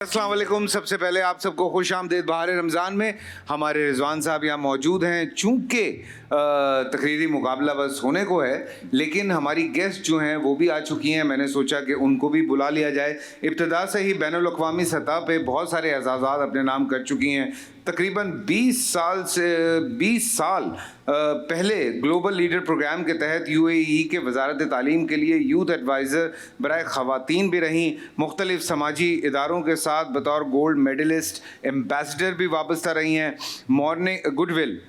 अस्सलाम वालेकुम। सबसे पहले आप सबको खुश आमदीद बहार रमज़ान में। हमारे रिजवान साहब यहाँ मौजूद हैं। चूँकि तकरीरी मुकाबला बस होने को है, लेकिन हमारी गेस्ट जो हैं वो भी आ चुकी हैं। मैंने सोचा कि उनको भी बुला लिया जाए। इब्तदा से ही बैनुल अक़वामी सतह पे बहुत सारे एजाज़ात अपने नाम कर चुकी हैं। तकरीबन 20 साल पहले ग्लोबल लीडर प्रोग्राम के तहत UAE के वजारत तालीम के लिए यूथ एडवाइज़र बराए ख़वातीन भी रहीं। मुख्तलिफ़ समाजी इदारों के साथ बतौर गोल्ड मेडलिस्ट एम्बेसडर भी वाबस्ता रही हैं। मॉर्निंग गुडविल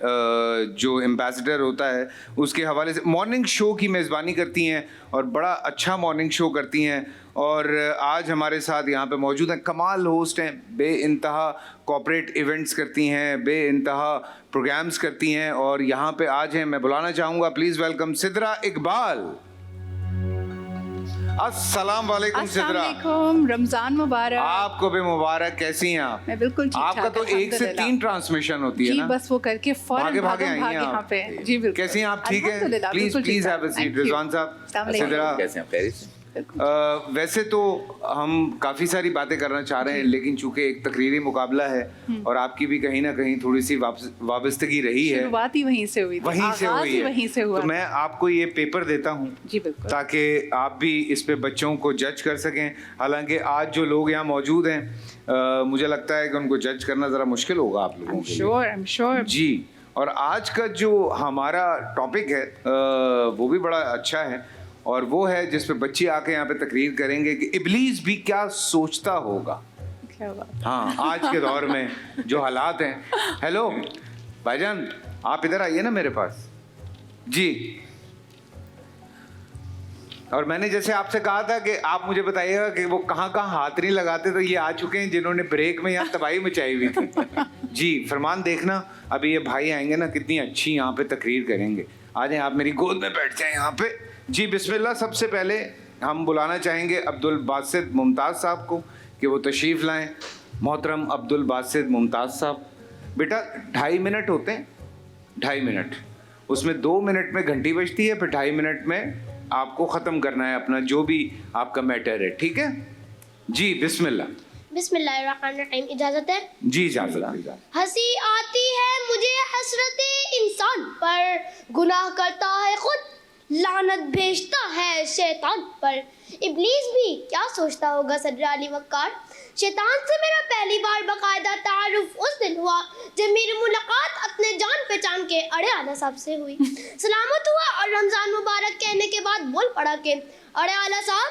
जो एम्बेसडर होता है उसके हवाले से मॉर्निंग शो की मेज़बानी करती हैं और बड़ा अच्छा मॉर्निंग शो करती हैं। और आज हमारे साथ यहाँ पे मौजूद हैं। कमाल होस्ट हैं, बेइंतहा कॉर्पोरेट इवेंट्स करती हैं, बेइंतहा प्रोग्राम्स करती हैं और यहाँ पे आज हैं। मैं बुलाना चाहूँगा, प्लीज़ वेलकम सिद्रा इकबाल। अस्सलाम वालेकुम सिद्रा। रमजान मुबारक। आपको भी मुबारक। कैसी हैं आप? मैं बिल्कुल ठीक ठाक। आपका तो 1 से 3 ट्रांसमिशन होती है जी, ना? बस वो करके फौरन भागे आई हैं यहाँ पे। जी बिल्कुल। कैसी हैं आप? ठीक है? Please have a seat. Rizwan साहब, सिद्रा कैसे हैं? खैरियत से? वैसे तो हम काफ़ी सारी बातें करना चाह रहे हैं, लेकिन चूंकि एक तकरीरी मुकाबला है और आपकी भी कहीं ना कहीं थोड़ी सी वाबस्तगी रही है। शुरुआत ही वहीं से हुई थी, वहीं से हुई है। वहीं से हुआ। तो मैं आपको ये पेपर देता हूँ जी बिल्कुल, ताकि आप भी इस पे बच्चों को जज कर सकें। हालांकि आज जो लोग यहाँ मौजूद हैं मुझे लगता है कि उनको जज करना ज़रा मुश्किल होगा आप लोगों के लिए। I'm sure। जी, और आज का जो हमारा टॉपिक है वो भी बड़ा अच्छा है और वो है जिस पे बच्चे आके यहाँ पे तकरीर करेंगे कि इब्लीस भी क्या सोचता होगा। क्या बात। हाँ, आज के दौर में जो हालात हैं। हेलो भाईजान, आप इधर आइए ना मेरे पास। जी, और मैंने जैसे आपसे कहा था कि आप मुझे बताइएगा कि वो कहाँ कहाँ हाथ नहीं लगाते, तो ये आ चुके हैं जिन्होंने ब्रेक में यहाँ तबाही मचाई हुई थी। जी, फरमान देखना, अभी ये भाई आएंगे ना, कितनी अच्छी यहाँ पे तकरीर करेंगे। आ जाएं, आप मेरी गोद में बैठ जाएं यहाँ पे। जी बिस्मिल्लाह। सबसे पहले हम बुलाना चाहेंगे अब्दुल बासित मुमताज़ साहब को कि वो तशरीफ़ लाएं। मोहतरम अब्दुल बासित मुमताज़ साहब, बेटा 2.5 मिनट होते हैं, 2.5 मिनट, उसमें 2 मिनट में घंटी बजती है, फिर 2.5 मिनट में आपको ख़त्म करना है अपना जो भी आपका मैटर है, ठीक है? जी बिस्मिल्लाह। बिस्मिल्लाहिर्रहमानिर्रहीम। इजाज़त है? जी इजाज़त। हंसी आती है मुझे हसरते इंसान पर, गुनाह करता है खुद, लानत भेजता है शैतान पर। इब्लीस भी क्या सोचता होगा सदर अली वक्कार। शैतान से मेरा पहली बार बाकायदा तारुफ उस दिन हुआ जब मेरी मुलाकात अपने जान पहचान के अड़े आला साहब से हुई। सलामत हुआ और रमज़ान मुबारक कहने के बाद बोल पड़ा कि अड़े आला साहब,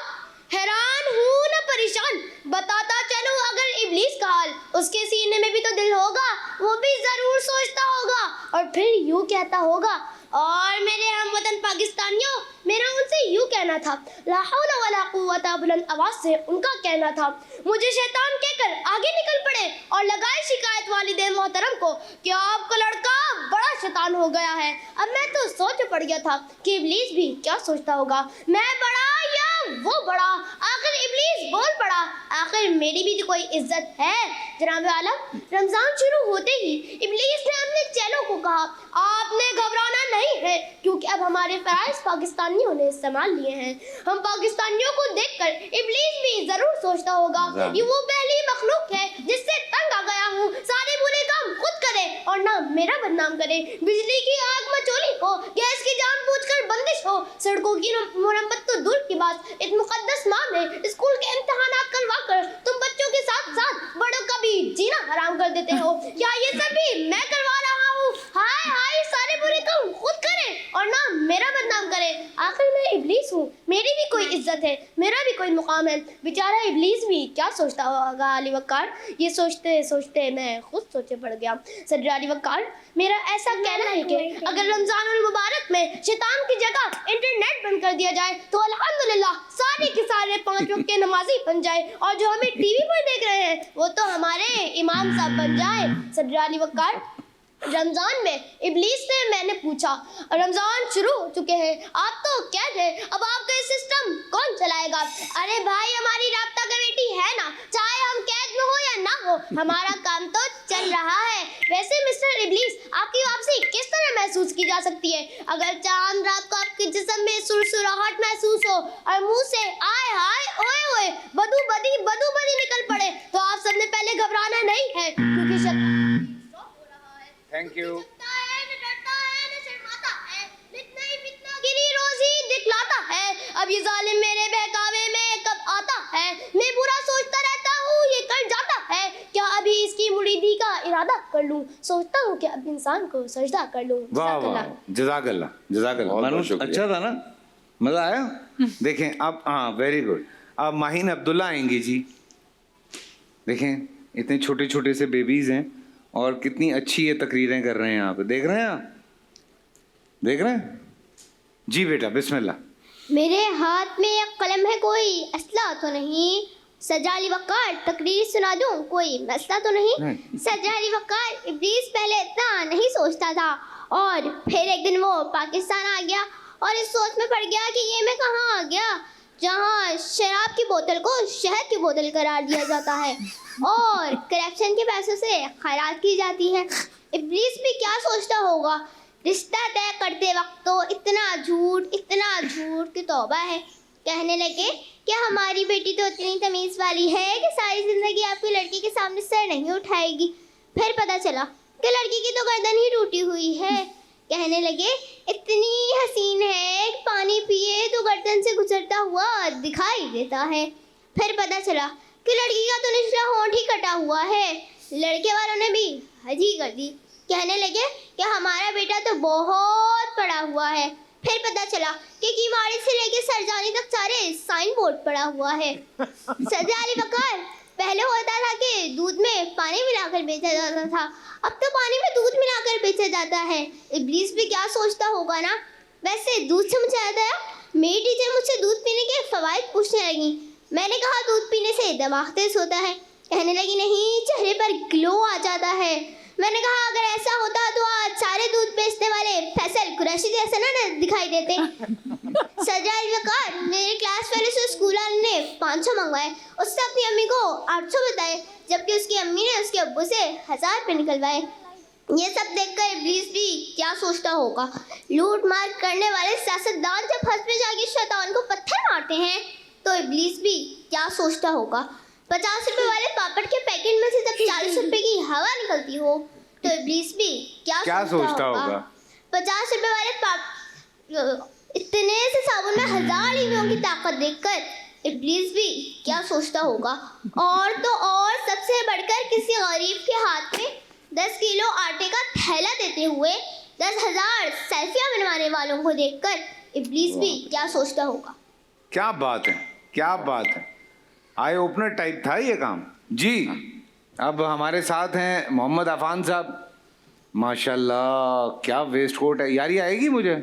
हैरान हूँ न परेशान, बताता चलूँ अगर इब्लीस का हाल, उसके सीने में भी तो दिल होगा, वो भी ज़रूर सोचता होगा और फिर यूँ कहता होगा। और मेरे हमवतन पाकिस्तानियों, मेरा उनसे यूँ कहना था, ला हौला वला कुव्वता, बुलंद आवाज़ से उनका कहना था। मुझे शैतान कहकर आगे निकल पड़े और लगाए शिकायत वालिदैन मोहतरम को कि आपका लड़का बड़ा शैतान हो गया है। अब मैं तो सोच पड़ गया था कि इब्लीस भी क्या सोचता होगा, मैं बड़ा या वो बड़ा। आखिर इब्लीस बोल पड़ा, आखिर मेरी भी तो कोई इज्जत है। जनाब आलम, रमज़ान शुरू होते ही इब्लीस ने अपने चेलों को कहा, आपने घबराना नहीं है क्योंकि अब हमारे फ़राइज़ पाकिस्तानियों ने संभाल लिए हैं। हम पाकिस्तानियों को देखकर इब्लीस भी ज़रूर सोचता होगा, ये वो पहली मखलूक है जिससे तंग आ गया हूँ, सारे बुरे काम खुद करे और ना मेरा बदनाम करे। बिजली की आग मचोली हो, गैस की जानबूझकर बंदिश हो, सड़कों की मुरम्मत तो दूर की बात, इस मुकद्दस माह में स्कूल के इम्तिहानात करवा कर तुम बच्चों के साथ साथ बड़ों का भी जीना हराम कर देते हो। क्या ये सब भी मैं करवा रहा हूँ? हाय हाय, सारे बुरे काम खुद करे और ना मेरा बदनाम करे। आखिर मैं इब्लीस हूँ, मेरी भी कोई इज्जत है, मेरा भी कोई मुकाम है। बेचारा इब्लीस भी क्या सोचता होगा अली वक्कार। ये सोचते सोचते मैं खुद सोचे पड़ गया। सदर अली वक्कार, मेरा ऐसा कहना है कि अगर रमज़ानुल मुबारक में शैतान की जगह इंटरनेट बंद कर दिया जाए तो अल्हम्दुलिल्लाह सारे के सारे 5 वक्त के नमाजी बन जाए और जो हमें टीवी पर देख रहे हैं वो तो हमारे इमाम साहब बन जाए। सदर अली वक्कार, रमज़ान में इब्लीस से मैंने पूछा, रमज़ान शुरू हो चुके हैं, आप तो कैद है, अब आपका ये सिस्टम कौन चलाएगा? अरे भाई, हमारी राब्ता कमेटी है ना, चाहे हम कैद में हो या ना हो, हमारा काम तो चल रहा है। वैसे मिस्टर इब्लीस, आपकी वापसी किस तरह महसूस की जा सकती है? अगर चांद रात को आपके जिस्म में सुरसुराहट महसूस हो और मुंह से आय हाय ओए ओए बदू बदी निकल पड़े तो आप सब नहीं है, क्योंकि शैतान हो रहा है। Thank you. चिढ़ता है, न डरता है, न शर्माता है, फितना ही फितना गिरी रोज ही दिखलाता है। अब ये जालिम मेरे बहकावे में कब आता है, मैं बुरा सोचता रहता हूँ ये कर जाता है, क्या अभी इसकी मुरीदी का इरादा कर लूँ, सोचता हूँ कि अब इंसान को सजदा कर लूँ। वाह वाह, जज़ाकल्लाह जज़ाकल्लाह। बहुत मानूस शुक्रिया। अच्छा था ना, मज़ा आया? देखें अब, हाँ वेरी गुड। अब माहीन अब्दुल्ला आएंगी जी। देखें इतने छोटे छोटे से बेबीज़ हैं और कितनी अच्छी ये तकरीरें कर रहे हैं यहाँ पे, देख रहे हैं आप? देख रहे हैं जी? बेटा बिस्मिल्लाह। मेरे हाथ में एक कलम है, कोई असला तो नहीं, सजा अली वक़ार तकरीर सुना दूं, कोई मसला तो नहीं। सजा अली वक़ार इब्लीस पहले इतना नहीं सोचता था, और फिर एक दिन वो पाकिस्तान आ गया और इस सोच में पड़ गया कि ये मैं कहाँ आ गया, जहाँ शराब की बोतल को शहद की बोतल करार दिया जाता है और करप्शन के पैसों से खैरात की जाती है। इब्लीस भी क्या सोचता होगा, रिश्ता तय करते वक्त तो इतना झूठ की तौबा है। कहने लगे कि हमारी बेटी तो इतनी तमीज़ वाली है कि सारी ज़िंदगी आपकी लड़की के सामने सर नहीं उठाएगी। फिर पता चला कि लड़की की तो गर्दन ही टूटी हुई है। कहने लगे इतनी हसीन है कि पानी पिए तो गर्दन से गुजरता हुआ दिखाई देता है। फिर पता चला कि लड़की का तो निचला होंठ ही कटा हुआ है। लड़के वालों ने भी हद ही कर दी, कहने लगे कि हमारा बेटा तो बहुत पड़ा हुआ है। फिर पता चला कि कीमाड़ी से लेके सरजानी तक सारे साइन बोर्ड पड़ा हुआ है। सजा अली वक़ार, पहले होता था कि दूध में पानी मिलाकर बेचा जाता था, अब तो पानी में दूध मिलाकर बेचा जाता है। इब्लीस भी क्या सोचता होगा ना। वैसे दूध से मुझे याद आया, मेरी टीचर मुझसे दूध पीने के फ़वाइद पूछने लगी। मैंने कहा दूध पीने से दिमाग तेज होता है। कहने लगी नहीं, चेहरे पर ग्लो आ जाता है। मैंने कहा अगर ऐसा होता तो आज सारे दूध बेचने वाले फैसल कुरैशी जैसे ना दिखाई देते। सजा अली वक़ार, मेरे क्लास वाले से स्कूल वाले ने 500 मंगवाए, उससे अपनी अम्मी को 800 बताए, जबकि उसकी अम्मी ने उसके अब्बू से 1000 रुपये निकलवाए। ये सब देखकर इब्लीस भी क्या सोचता होगा। लूट मार करने वाले सियासतदान जब हंस में जाके शैतान को पत्थर मारते हैं तो इब्लीस भी क्या सोचता होगा। 50 रुपए वाले पापड़ के पैकेट में से जब 40 रुपए की हवा निकलती हो तो इब्लीस भी क्या सोचता होगा। 50 रुपए वाले इतने से साबुन में 1000 लीवियों की ताकत देखकर इब्लीस भी क्या सोचता होगा। और तो और सबसे बढ़कर किसी गरीब के हाथ में 10 किलो आटे का थैला देते हुए 10,000 सेल्फियां बनवाने वालों को देखकर इब्लीस भी क्या सोचता होगा। क्या बात है, क्या बात है, आई ओपनर टाइप था ये काम जी। अब हमारे साथ हैं मोहम्मद अफान साहब। माशाल्लाह क्या वेस्ट कोट है यार, ये आएगी मुझे?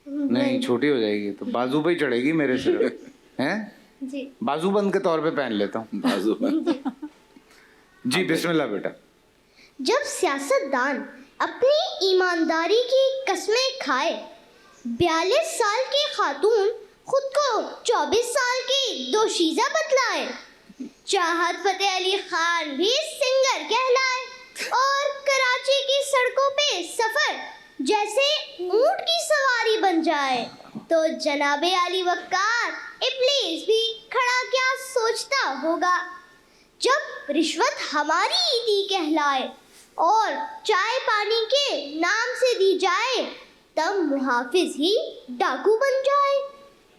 नहीं, छोटी हो जाएगी तो बाजू पे ही चढ़ेगी मेरे सिर हैं जी। बाजू बंद के तौर पे पहन लेता हूँ बाजू बंद। जी बिस्मिल्लाह बेटा। जब सियासतदान अपनी ईमानदारी की कस्में खाए, 42 साल की खातून खुद को 24 साल की दोशीज़ा बतलाए, चाहत फतेह अली खान भी सिंगर कहलाए, और कराची की सड़कों पे सफर जैसे ऊंट की सवारी बन जाए, तो जनाबे अली वक़ार इब्लीस भी खड़ा क्या सोचता होगा। जब रिश्वत हमारी ईदी कहलाए और चाय पानी के नाम से दी जाए, तब मुहाफिज ही डाकू बन जाए,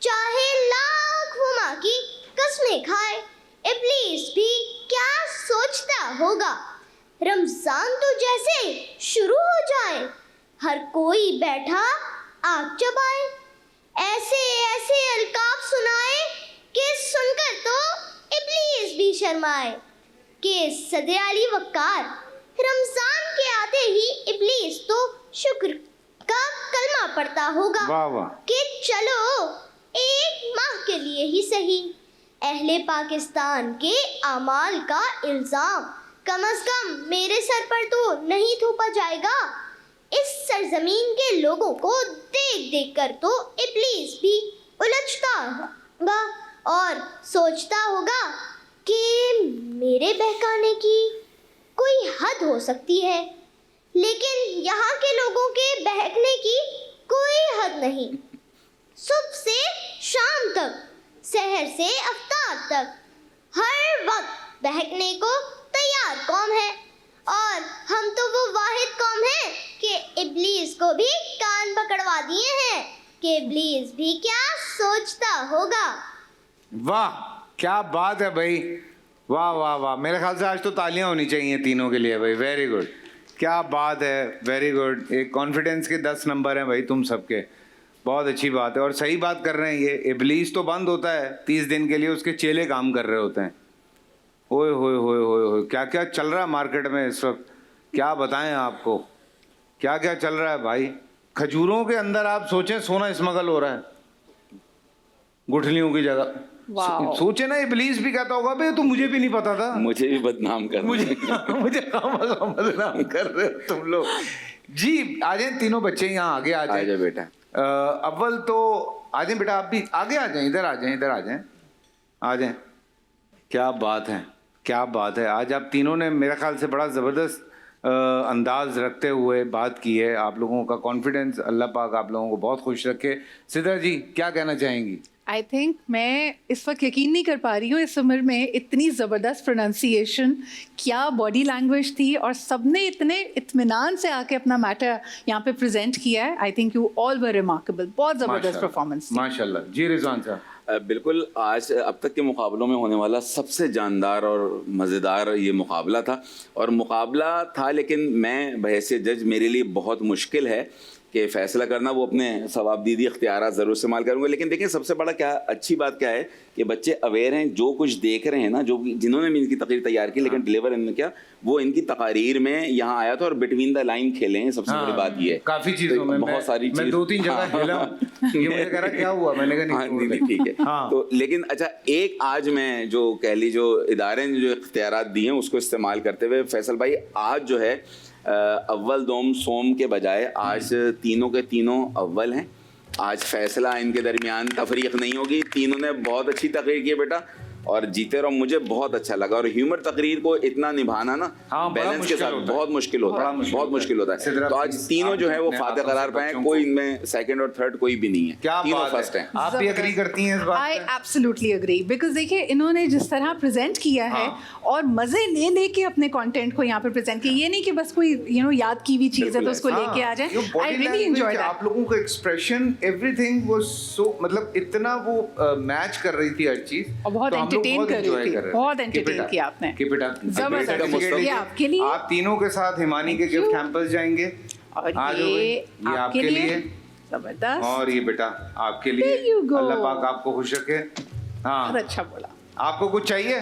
चाहे लाख हुमा की कसमें खाए, इब्लीस भी क्या सोचता होगा। रमजान तो जैसे शुरू हो जाए, हर कोई बैठा आग चबाए, ऐसे ऐसे अलकाब सुनाए कि सुनकर तो इब्लीस भी शर्माए। कि सदर अली वक़ार, रमजान के आते ही इब्लीस तो शुक्र का कलमा पढ़ता होगा वाह वाह। कि चलो एक माह के लिए ही सही, अहले पाकिस्तान के अमाल का इल्ज़ाम कम अज़ कम मेरे सर पर तो नहीं थोपा जाएगा। इस सरजमीन के लोगों को देख देख कर तो इब्लीस भी उलझता होगा और सोचता होगा कि मेरे बहकाने की कोई हद हो सकती है, लेकिन यहाँ के लोगों के बहकने की कोई हद नहीं। सुबह से शाम तक, सहर से अफ्तार तक, हर वक्त बहकने को तैयार बेकार कौम है और हम तो वो वाहिद कौम है कि इब्लीस को भी कान पकड़वा दिए हैं कि इब्लीस भी क्या सोचता होगा। वाह क्या बात है भाई, वाह वाह वाह। मेरे ख्याल से आज तो तालियां होनी चाहिए तीनों के लिए भाई, वेरी गुड, क्या बात है, वेरी गुड। एक कॉन्फिडेंस के 10 नंबर हैं भाई तुम सबके, बहुत अच्छी बात है। और सही बात कर रहे हैं, ये इब्लीस तो बंद होता है 30 दिन के लिए, उसके चेले काम कर रहे होते हैं। ओए होए होए होए होए, क्या क्या चल रहा है मार्केट में इस वक्त, क्या बताएं आपको, क्या क्या चल रहा है भाई। खजूरों के अंदर आप सोचें सोना स्मगल हो रहा है गुठलियों की जगह। वाह। सोचे ना, इब्लीस भी कहता होगा भाई तो मुझे भी नहीं पता था, मुझे भी बदनाम कर मुझे बदनाम कर रहे हो तुम लोग। जी आ जाए तीनों बच्चे यहाँ आगे आ आ जाए जाओ बेटा। अव्वल तो आ जाए बेटा, आप भी आगे आ जाएं, इधर आ जाएं, इधर आ जाएं, आ जाएं। क्या बात है, क्या बात है। आज आप तीनों ने मेरे ख्याल से बड़ा ज़बरदस्त अंदाज रखते हुए बात की है। आप लोगों का कॉन्फिडेंस अल्लाह पाक आप लोगों को बहुत खुश रखे। सिद्रा जी क्या कहना चाहेंगी? आई थिंक मैं इस वक्त यकीन नहीं कर पा रही हूँ, इस उम्र में इतनी ज़बरदस्त प्रोनाउंसिएशन, क्या बॉडी लैंग्वेज थी, और सबने इतने इत्मीनान से आके अपना मैटर यहाँ पे प्रेजेंट किया है। I think you all were remarkable, बहुत ज़बरदस्त परफॉर्मेंस थी। माशाल्लाह जी। रिजवान साहब बिल्कुल, आज अब तक के मुकाबलों में होने वाला सबसे जानदार और मज़ेदार ये मुकाबला था। और मुकाबला था, लेकिन मैं बहैसियत जज मेरे लिए बहुत मुश्किल है कि फ़ैसला करना। वो अपने सवाबदीदी इख्तियारात ज़रूर इस्तेमाल करूँगा, लेकिन देखिए सबसे बड़ा क्या अच्छी बात क्या है कि बच्चे अवेयर हैं, जो कुछ देख रहे हैं ना, जो जिन्होंने भी इनकी तकरीर तैयार की लेकिन डिलीवर इन्होंने किया, वो इनकी तकरीर में यहाँ आया था और बिटवीन द लाइन खेले हैं। सबसे बड़ी बात ये है, काफ़ी चीज़ों में बहुत सारी मैं 2-3 जगह खेला हूँ। ये मुझे कह रहा क्या हुआ, मैंने कहा नहीं ठीक है। हाँ। तो लेकिन अच्छा, एक आज मैं जो कह ली जो इदारे ने जो इख्तियारात दिए हैं उसको इस्तेमाल करते हुए, फैसल भाई आज जो है अव्वल दोम सोम के बजाय आज तीनों के तीनों अव्वल हैं। आज फैसला इनके दरमियान तफरीक नहीं होगी, तीनों ने बहुत अच्छी तकरीर की बेटा और जीते रहो। मुझे बहुत अच्छा लगा। और ह्यूमर तकरीर को इतना निभाना ना बैलेंस के साथ बहुत मुश्किल होता है, बहुत मुश्किल होता है। तो आज तीनों जो है वो फातह करार पाए, कोई इनमें सेकंड और थर्ड कोई भी नहीं है, तीनों फर्स्ट हैं। आप भी एग्री करती हैं इस बात आई पे? एब्सोल्युटली एग्री, बिकॉज देखिए इन्होंने जिस तरह प्रेजेंट किया है और मजे ले लेके अपने कंटेंट को यहाँ पे प्रेजेंट किया, ये नहीं कि बस कोई याद की हुई चीज है तो उसको लेके आ जाए। I really enjoy that. आप लोगों का एक्सप्रेशन एवरीथिंग वाज सो, मतलब इतना वो मैच कर रही थी हर चीज, और बहुत तो हम लोग entertain बहुत कर रही enjoy थी, कर रहे थे। बहुत Keep entertain it up, किया आपने। keep it up। जबरदस्त। Certificate ये आपके लिए। आप तीनों के साथ हिमानी के गिफ्ट हैम्पर्स जाएंगे। और आ जाओ भाई, ये आपके लिए जबरदस्त, और ये बेटा आपके There लिए। you go। अल्लाह पाक आपको खुश रखे। हाँ, बहुत अच्छा बोला। आपको कुछ चाहिए?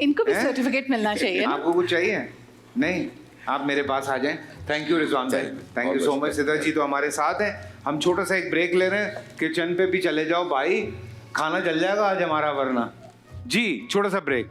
इनको भी हैं? सर्टिफिकेट मिलना चाहिए ना। आपको कुछ चाहिए? नहीं, आप मेरे पास आ जाएं। थैंक यू रिजवान भाई, थैंक यू सो मच। सिद्धा जी तो हमारे साथ हैं। हम छोटा सा एक ब्रेक ले रहे हैं, किचन पे भी चले जाओ भाई, खाना जल जाएगा आज हमारा वरना। जी छोटा सा ब्रेक।